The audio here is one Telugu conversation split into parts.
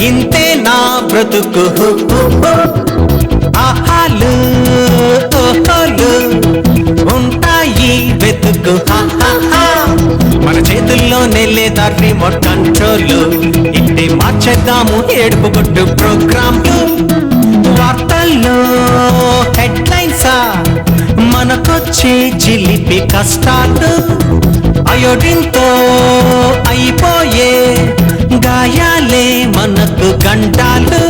ఇంతే నా బ్రతుకు ఆహాలు ఓహోలు ఉంటాయి వెతుకు మన చేతుల్లోనే లేదా రిమోట్ కంట్రోల్ ఇంటి మార్చేద్దాము ఏడుపు కొట్టు ప్రోగ్రాంలు వార్తల్లో హెడ్లైన్సా మనకొచ్చే చిలిపి కష్టాలు అయోడిన్తో అయిపోయే గాయాలే మనకు గంటాలు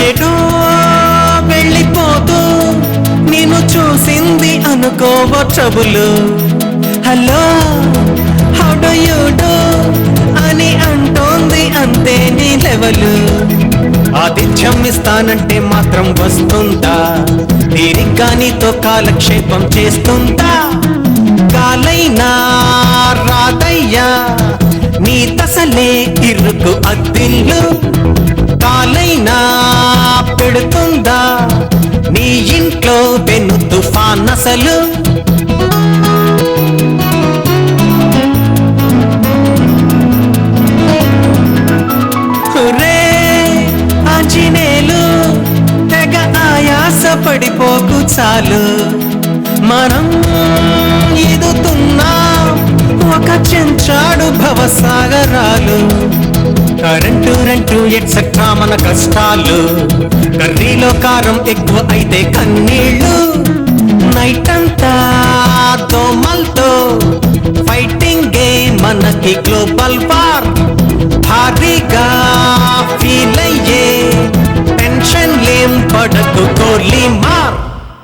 ఎటో వెళ్ళిపోతూ నేను చూసింది అనుకోవ trouble hello how do you do అని అంటోంది అంతే నీ లెవెలు ఆతిథ్యం ఇస్తానంటే మాత్రం వస్తుందా తీరిగ్గా నీతో కాలక్షేపం చేస్తుందా కాలైనా రాదయ్యా నీ తసలే ఇరుకు అద్దిల్లు కాలైనా పెడుతుందా నీ ఇంట్లో వెను తుఫాన్ అసలు ఆంజనేయులు తెగ ఆయాస పడిపోకు చాలు మనం ఈదుతున్నాం ఒక చెంచాడు భవసాగరాలు కరెంటు ఎట్సెట్రా మన కష్టాలు కర్రీలో కారం ఎక్కువ అయితే కన్నీళ్ళు నైట్ అంతా దోమల్తో ఫైటింగ్ మనకి గ్లోబల్ వార్ భారీగా ఫీల్ అయ్యే